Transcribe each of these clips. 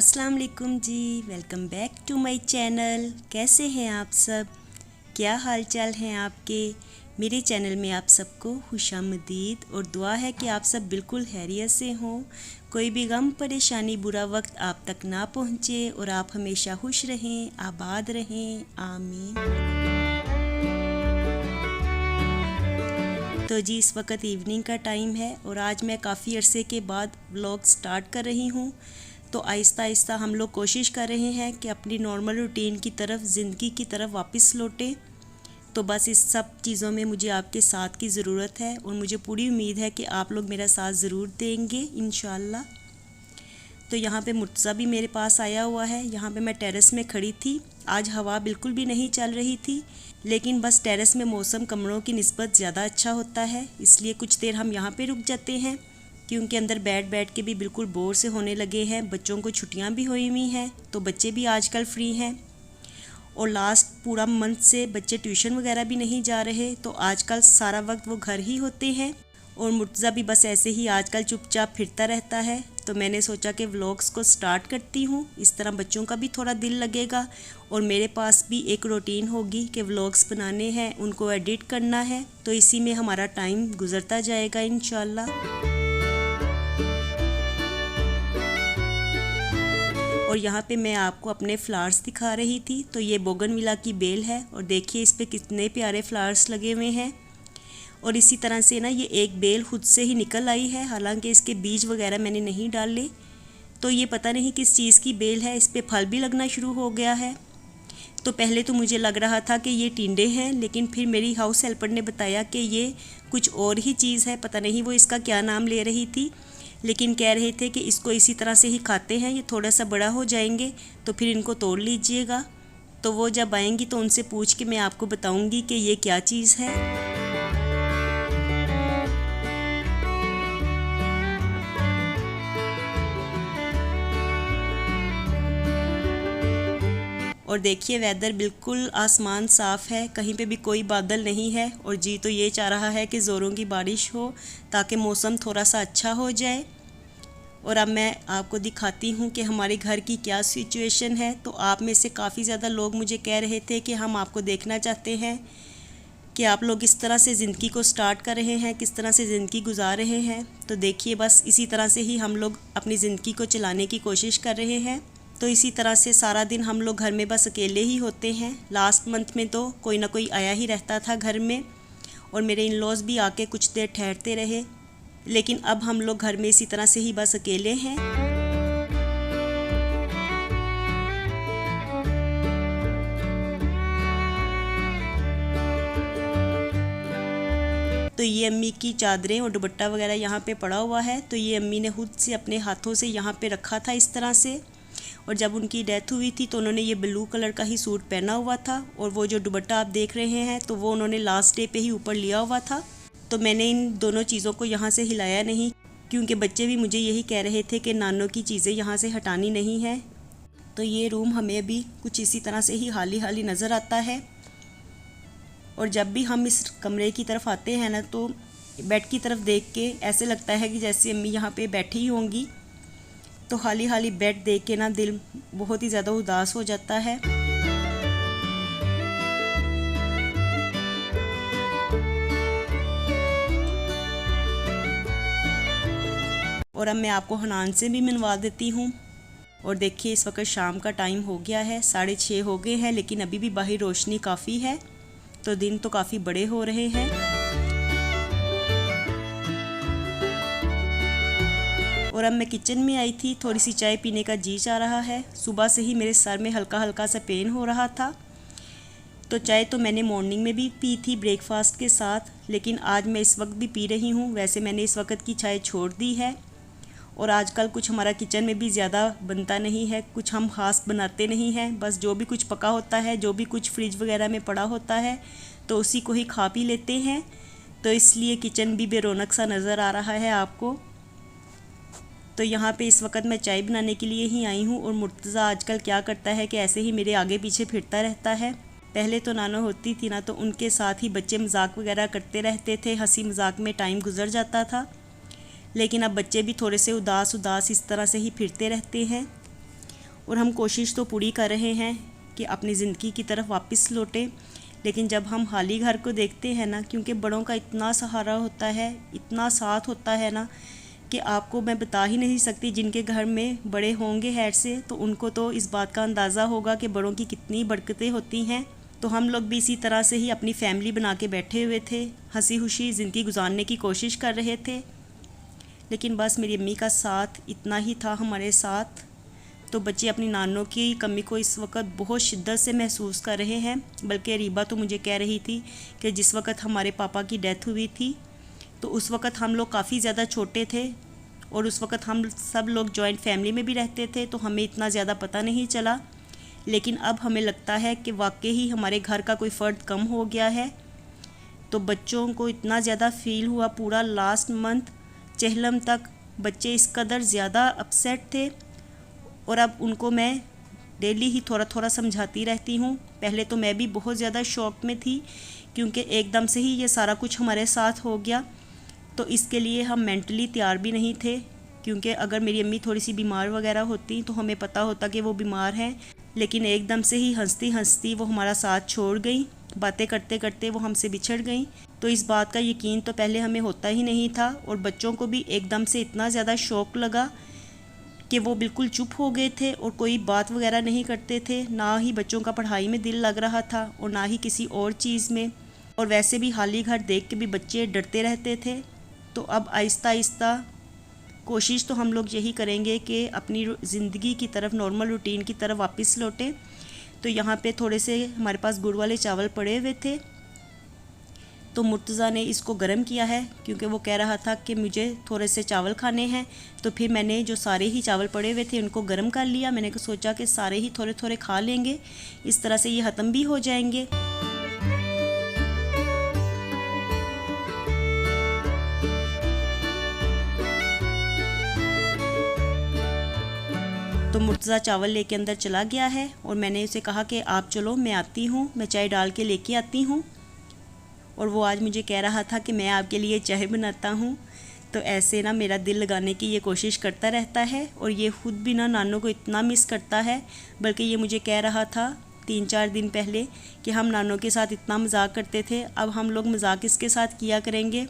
अस्सलाम वालेकुम जी, welcome back to my channel. कैसे हैं आप सब? क्या हाल चाल हैं आपके? मेरे चैनल में आप सबको खुशामदीद और दुआ है कि आप सब बिल्कुल खैरियत से हों। कोई भी गम परेशानी बुरा वक्त आप तक ना पहुँचे और आप हमेशा खुश रहें, आबाद रहें, आमीन। तो जी इस वक्त इवनिंग का टाइम है और आज मैं काफ़ी अरसे के बाद व्लॉग स्टार्ट कर रही हूँ। तो आहिस्ता आहिस्ता हम लोग कोशिश कर रहे हैं कि अपनी नॉर्मल रूटीन की तरफ, ज़िंदगी की तरफ वापस लौटें। तो बस इस सब चीज़ों में मुझे आपके साथ की ज़रूरत है और मुझे पूरी उम्मीद है कि आप लोग मेरा साथ ज़रूर देंगे इंशाल्लाह। तो यहाँ पे मुर्तज़ा भी मेरे पास आया हुआ है। यहाँ पे मैं टेरेस में खड़ी थी। आज हवा बिल्कुल भी नहीं चल रही थी, लेकिन बस टेरेस में मौसम कमरों की निस्बत ज़्यादा अच्छा होता है, इसलिए कुछ देर हम यहाँ पे रुक जाते हैं, क्योंकि अंदर बैठ बैठ के भी बिल्कुल बोर से होने लगे हैं। बच्चों को छुट्टियाँ भी हुई हुई हैं, तो बच्चे भी आजकल फ्री हैं और लास्ट पूरा मंथ से बच्चे ट्यूशन वगैरह भी नहीं जा रहे, तो आजकल सारा वक्त वो घर ही होते हैं। और मुर्तज़ा भी बस ऐसे ही आजकल चुपचाप फिरता रहता है। तो मैंने सोचा कि व्लॉग्स को स्टार्ट करती हूँ, इस तरह बच्चों का भी थोड़ा दिल लगेगा और मेरे पास भी एक रूटीन होगी कि व्लॉग्स बनाने हैं, उनको एडिट करना है। तो इसी में हमारा टाइम गुजरता जाएगा इंशाल्लाह। और यहाँ पे मैं आपको अपने फ्लावर्स दिखा रही थी। तो ये बोगनविला की बेल है और देखिए इस पे कितने प्यारे फ्लावर्स लगे हुए हैं। और इसी तरह से ना ये एक बेल खुद से ही निकल आई है, हालांकि इसके बीज वगैरह मैंने नहीं डाले। तो ये पता नहीं किस चीज़ की बेल है, इस पे फल भी लगना शुरू हो गया है। तो पहले तो मुझे लग रहा था कि ये टिंडे हैं, लेकिन फिर मेरी हाउस हेल्पर ने बताया कि ये कुछ और ही चीज़ है। पता नहीं वो इसका क्या नाम ले रही थी, लेकिन कह रहे थे कि इसको इसी तरह से ही खाते हैं, ये थोड़ा सा बड़ा हो जाएंगे तो फिर इनको तोड़ लीजिएगा। तो वो जब आएंगी तो उनसे पूछ के मैं आपको बताऊंगी कि ये क्या चीज़ है। और देखिए वेदर बिल्कुल आसमान साफ़ है, कहीं पे भी कोई बादल नहीं है। और जी तो ये चाह रहा है कि ज़ोरों की बारिश हो ताकि मौसम थोड़ा सा अच्छा हो जाए। और अब मैं आपको दिखाती हूँ कि हमारे घर की क्या सिचुएशन है। तो आप में से काफ़ी ज़्यादा लोग मुझे कह रहे थे कि हम आपको देखना चाहते हैं कि आप लोग किस तरह से ज़िंदगी को स्टार्ट कर रहे हैं, किस तरह से ज़िंदगी गुजार रहे हैं। तो देखिए बस इसी तरह से ही हम लोग अपनी ज़िंदगी को चलाने की कोशिश कर रहे हैं। तो इसी तरह से सारा दिन हम लोग घर में बस अकेले ही होते हैं। लास्ट मंथ में तो कोई ना कोई आया ही रहता था घर में, और मेरे इन लॉज भी आके कुछ देर ठहरते रहे, लेकिन अब हम लोग घर में इसी तरह से ही बस अकेले हैं। तो ये अम्मी की चादरें और दुपट्टा वगैरह यहाँ पे पड़ा हुआ है। तो ये अम्मी ने खुद से अपने हाथों से यहाँ पे रखा था इस तरह से। और जब उनकी डेथ हुई थी तो उन्होंने ये ब्लू कलर का ही सूट पहना हुआ था, और वो जो दुपट्टा आप देख रहे हैं तो वो उन्होंने लास्ट डे पे ही ऊपर लिया हुआ था। तो मैंने इन दोनों चीज़ों को यहाँ से हिलाया नहीं, क्योंकि बच्चे भी मुझे यही कह रहे थे कि नानों की चीज़ें यहाँ से हटानी नहीं है। तो ये रूम हमें अभी कुछ इसी तरह से ही हाली हाली नज़र आता है। और जब भी हम इस कमरे की तरफ आते हैं ना, तो बेड की तरफ देख के ऐसे लगता है कि जैसे अम्मी यहाँ पे बैठी ही होंगी। तो हाली हाली बेड देख के ना दिल बहुत ही ज़्यादा उदास हो जाता है। और अब मैं आपको हनान से भी मिलवा देती हूँ। और देखिए इस वक्त शाम का टाइम हो गया है, 6:30 हो गए हैं, लेकिन अभी भी बाहर रोशनी काफ़ी है, तो दिन तो काफ़ी बड़े हो रहे हैं। और अब मैं किचन में आई थी, थोड़ी सी चाय पीने का जी चाह रहा है। सुबह से ही मेरे सर में हल्का हल्का सा पेन हो रहा था। तो चाय तो मैंने मॉर्निंग में भी पी थी ब्रेकफास्ट के साथ, लेकिन आज मैं इस वक्त भी पी रही हूँ। वैसे मैंने इस वक्त की चाय छोड़ दी है। और आजकल कुछ हमारा किचन में भी ज़्यादा बनता नहीं है, कुछ हम ख़ास बनाते नहीं हैं। बस जो भी कुछ पका होता है, जो भी कुछ फ्रिज वगैरह में पड़ा होता है, तो उसी को ही खा पी लेते हैं। तो इसलिए किचन भी बेरौनक सा नज़र आ रहा है आपको। तो यहाँ पे इस वक्त मैं चाय बनाने के लिए ही आई हूँ। और मुर्तज़ा आजकल क्या करता है कि ऐसे ही मेरे आगे पीछे फिरता रहता है। पहले तो नानो होती थी ना, तो उनके साथ ही बच्चे मजाक वगैरह करते रहते थे, हंसी मजाक में टाइम गुजर जाता था। लेकिन अब बच्चे भी थोड़े से उदास उदास इस तरह से ही फिरते रहते हैं। और हम कोशिश तो पूरी कर रहे हैं कि अपनी ज़िंदगी की तरफ वापस लौटें। लेकिन जब हम हाली घर को देखते हैं ना, क्योंकि बड़ों का इतना सहारा होता है, इतना साथ होता है ना, कि आपको मैं बता ही नहीं सकती। जिनके घर में बड़े होंगे हेड से, तो उनको तो इस बात का अंदाज़ा होगा कि बड़ों की कितनी बरकतें होती हैं। तो हम लोग भी इसी तरह से ही अपनी फैमिली बना के बैठे हुए थे, हंसी खुशी ज़िंदगी गुजारने की कोशिश कर रहे थे। लेकिन बस मेरी अम्मी का साथ इतना ही था हमारे साथ। तो बच्चे अपनी नानों की कमी को इस वक्त बहुत शिद्दत से महसूस कर रहे हैं। बल्कि रीबा तो मुझे कह रही थी कि जिस वक्त हमारे पापा की डेथ हुई थी, तो उस वक्त हम लोग काफ़ी ज़्यादा छोटे थे और उस वक्त हम सब लोग जॉइंट फैमिली में भी रहते थे, तो हमें इतना ज़्यादा पता नहीं चला। लेकिन अब हमें लगता है कि वाकई ही हमारे घर का कोई फ़र्द कम हो गया है। तो बच्चों को इतना ज़्यादा फ़ील हुआ, पूरा लास्ट मंथ चहलम तक बच्चे इस कदर ज़्यादा अपसेट थे। और अब उनको मैं डेली ही थोड़ा थोड़ा समझाती रहती हूँ। पहले तो मैं भी बहुत ज़्यादा शॉक में थी, क्योंकि एकदम से ही ये सारा कुछ हमारे साथ हो गया। तो इसके लिए हम मेंटली तैयार भी नहीं थे, क्योंकि अगर मेरी अम्मी थोड़ी सी बीमार वगैरह होती तो हमें पता होता कि वो बीमार हैं। लेकिन एकदम से ही हंसती हंसती वो हमारा साथ छोड़ गई, बातें करते करते वो हमसे बिछड़ गई। तो इस बात का यकीन तो पहले हमें होता ही नहीं था। और बच्चों को भी एकदम से इतना ज़्यादा शौक लगा कि वो बिल्कुल चुप हो गए थे और कोई बात वगैरह नहीं करते थे। ना ही बच्चों का पढ़ाई में दिल लग रहा था और ना ही किसी और चीज़ में। और वैसे भी हाली घर देख के भी बच्चे डरते रहते थे। तो अब आहिस्ता आहिस्ता कोशिश तो हम लोग यही करेंगे कि अपनी ज़िंदगी की तरफ, नॉर्मल रूटीन की तरफ वापस लौटें। तो यहाँ पे थोड़े से हमारे पास गुड़ वाले चावल पड़े हुए थे, तो मुर्तज़ा ने इसको गर्म किया है, क्योंकि वो कह रहा था कि मुझे थोड़े से चावल खाने हैं। तो फिर मैंने जो सारे ही चावल पड़े हुए थे उनको गर्म कर लिया। मैंने सोचा कि सारे ही थोड़े थोड़े खा लेंगे, इस तरह से ये ख़त्म भी हो जाएंगे। तो मुर्तज़ा चावल लेके अंदर चला गया है और मैंने उसे कहा कि आप चलो, मैं आती हूँ, मैं चाय डाल के लेके आती हूँ। और वो आज मुझे कह रहा था कि मैं आपके लिए चाय बनाता हूँ। तो ऐसे ना मेरा दिल लगाने की ये कोशिश करता रहता है। और ये ख़ुद भी ना नानों को इतना मिस करता है। बल्कि ये मुझे कह रहा था 3-4 दिन पहले कि हम नानों के साथ इतना मजाक करते थे, अब हम लोग मजाक इसके साथ किया करेंगे।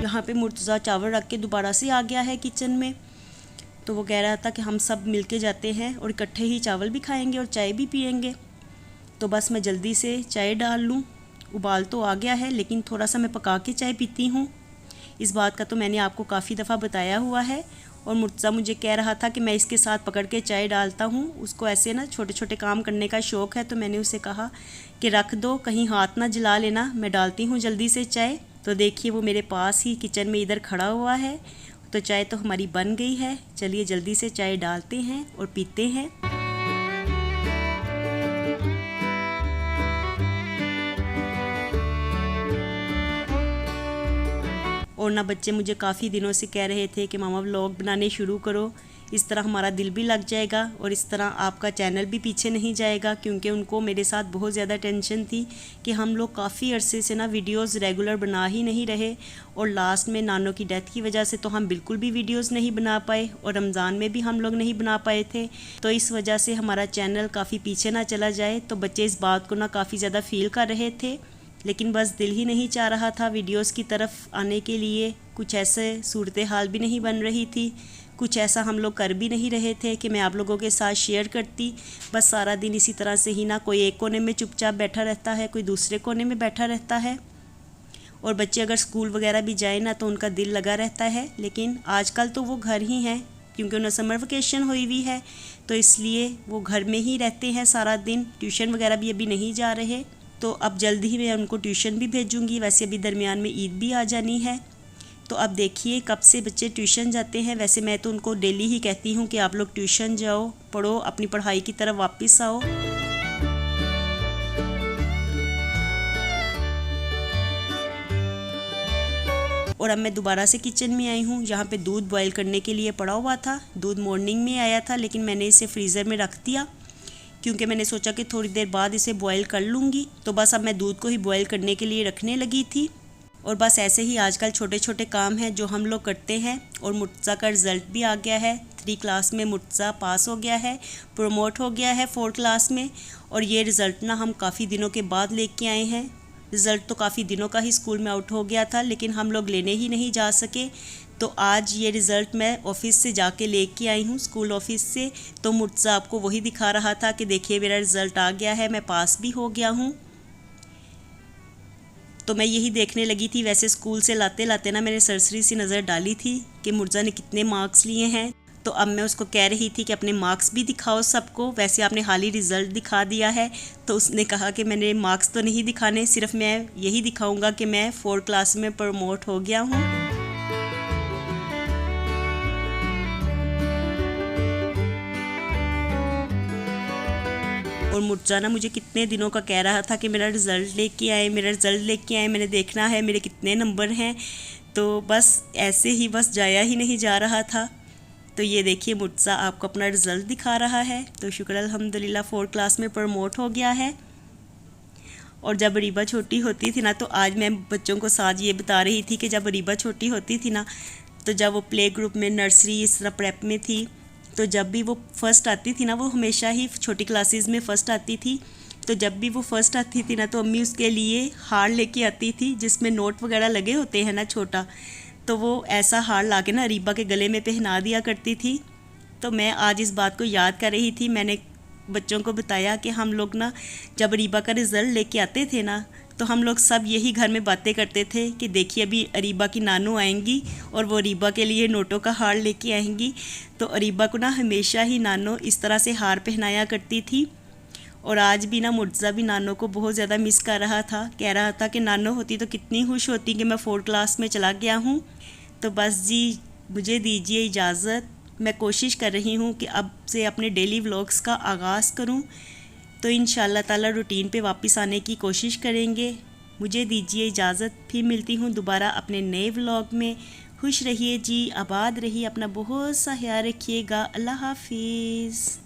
यहाँ पे मुर्तज़ा चावल रख के दोबारा से आ गया है किचन में। तो वो कह रहा था कि हम सब मिलके जाते हैं और इकट्ठे ही चावल भी खाएंगे और चाय भी पियेंगे। तो बस मैं जल्दी से चाय डाल लूँ। उबाल तो आ गया है, लेकिन थोड़ा सा मैं पका के चाय पीती हूँ। इस बात का तो मैंने आपको काफ़ी दफ़ा बताया हुआ है। और मुर्तज़ा मुझे कह रहा था कि मैं इसके साथ पकड़ के चाय डालता हूँ। उसको ऐसे ना छोटे छोटे काम करने का शौक़ है। तो मैंने उसे कहा कि रख दो, कहीं हाथ ना जला लेना, मैं डालती हूँ जल्दी से चाय। तो देखिए वो मेरे पास ही किचन में इधर खड़ा हुआ है। तो चाय तो हमारी बन गई है। चलिए जल्दी से चाय डालते हैं और पीते हैं। और ना बच्चे मुझे काफ़ी दिनों से कह रहे थे कि मामा व्लॉग बनाने शुरू करो, इस तरह हमारा दिल भी लग जाएगा और इस तरह आपका चैनल भी पीछे नहीं जाएगा। क्योंकि उनको मेरे साथ बहुत ज़्यादा टेंशन थी कि हम लोग काफ़ी अरसे से ना वीडियोस रेगुलर बना ही नहीं रहे। और लास्ट में नानों की डेथ की वजह से तो हम बिल्कुल भी वीडियोस नहीं बना पाए और रमज़ान में भी हम लोग नहीं बना पाए थे। तो इस वजह से हमारा चैनल काफ़ी पीछे ना चला जाए। तो बच्चे इस बात को ना काफ़ी ज़्यादा फील कर रहे थे, लेकिन बस दिल ही नहीं चाह रहा था वीडियोस की तरफ आने के लिए। कुछ ऐसे सूरत हाल भी नहीं बन रही थी, कुछ ऐसा हम लोग कर भी नहीं रहे थे कि मैं आप लोगों के साथ शेयर करती। बस सारा दिन इसी तरह से ही ना, कोई एक कोने में चुपचाप बैठा रहता है, कोई दूसरे कोने में बैठा रहता है। और बच्चे अगर स्कूल वगैरह भी जाए ना तो उनका दिल लगा रहता है। लेकिन आजकल तो वो घर ही हैं, क्योंकि उन्हें समर वेकेशन हुई हुई है, तो इसलिए वो घर में ही रहते हैं सारा दिन। ट्यूशन वगैरह भी अभी नहीं जा रहे। तो अब जल्दी ही मैं उनको ट्यूशन भी भेजूँगी। वैसे अभी दरमियान में ईद भी आ जानी है। तो अब देखिए कब से बच्चे ट्यूशन जाते हैं। वैसे मैं तो उनको डेली ही कहती हूँ कि आप लोग ट्यूशन जाओ, पढ़ो, अपनी पढ़ाई की तरफ वापस आओ। और अब मैं दोबारा से किचन में आई हूँ। यहाँ पे दूध बॉईल करने के लिए पड़ा हुआ था। दूध मॉर्निंग में आया था, लेकिन मैंने इसे फ्रीज़र में रख दिया, क्योंकि मैंने सोचा कि थोड़ी देर बाद इसे बॉईल कर लूँगी। तो बस अब मैं दूध को ही बॉईल करने के लिए रखने लगी थी। और बस ऐसे ही आजकल छोटे छोटे काम हैं जो हम लोग करते हैं। और मुर्तज़ा का रिज़ल्ट भी आ गया है। 3 क्लास में मुर्तज़ा पास हो गया है, प्रमोट हो गया है 4 क्लास में। और ये रिज़ल्ट ना हम काफ़ी दिनों के बाद लेके आए हैं। रिज़ल्ट तो काफ़ी दिनों का ही स्कूल में आउट हो गया था, लेकिन हम लोग लेने ही नहीं जा सके। तो आज ये रिज़ल्ट मैं ऑफ़िस से जाके लेके आई हूँ, स्कूल ऑफ़िस से। तो मुर्तज़ा आपको वही दिखा रहा था कि देखिए मेरा रिज़ल्ट आ गया है, मैं पास भी हो गया हूँ। तो मैं यही देखने लगी थी। वैसे स्कूल से लाते लाते ना मैंने सरसरी सी नज़र डाली थी कि मुर्तज़ा ने कितने मार्क्स लिए हैं। तो अब मैं उसको कह रही थी कि अपने मार्क्स भी दिखाओ सबको। वैसे आपने हाल ही रिज़ल्ट दिखा दिया है। तो उसने कहा कि मैंने मार्क्स तो नहीं दिखाने, सिर्फ मैं यही दिखाऊंगा कि मैं 4 क्लास में प्रमोट हो गया हूँ। और मुर्तज़ा ना मुझे कितने दिनों का कह रहा था कि मेरा रिज़ल्ट लेके आए, मेरा रिज़ल्ट लेके आए, मैंने देखना है मेरे कितने नंबर हैं। तो बस ऐसे ही बस जाया ही नहीं जा रहा था। तो ये देखिए मुर्तज़ा आपको अपना रिज़ल्ट दिखा रहा है। तो शुक्र अल्हम्दुलिल्लाह 4 क्लास में प्रमोट हो गया है। और जब अरीबा छोटी होती थी ना, तो आज मैं बच्चों को साथ ये बता रही थी कि जब अरीबा छोटी होती थी ना, तो जब वो प्ले ग्रुप में, नर्सरी, इस तरह प्रेप में थी, तो जब भी वो फ़र्स्ट आती थी ना, वो हमेशा ही छोटी क्लासेस में फ़र्स्ट आती थी। तो जब भी वो फ़र्स्ट आती थी ना, तो अम्मी उसके लिए हार लेके आती थी जिसमें नोट वगैरह लगे होते हैं ना छोटा। तो वो ऐसा हार ला के ना अरीबा के गले में पहना दिया करती थी। तो मैं आज इस बात को याद कर रही थी। मैंने बच्चों को बताया कि हम लोग ना जब अरीबा का रिज़ल्ट लेके आते थे ना, तो हम लोग सब यही घर में बातें करते थे कि देखिए अभी अरीबा की नानू आएंगी और वो अरीबा के लिए नोटों का हार लेके आएंगी। तो अरीबा को ना हमेशा ही नानो इस तरह से हार पहनाया करती थी। और आज भी ना मुर्तज़ा भी नानो को बहुत ज़्यादा मिस कर रहा था। कह रहा था कि नानो होती तो कितनी खुश होती कि मैं 4 क्लास में चला गया हूँ। तो बस जी, मुझे दीजिए इजाज़त। मैं कोशिश कर रही हूँ कि अब से अपने डेली व्लॉग्स का आगाज़ करूँ। तो इंशाअल्लाह ताला रूटीन पे वापस आने की कोशिश करेंगे। मुझे दीजिए इजाज़त, फिर मिलती हूँ दोबारा अपने नए व्लॉग में। खुश रहिए जी, आबाद रहिए, अपना बहुत सा ख्याल रखिएगा। अल्लाह हाफिज़।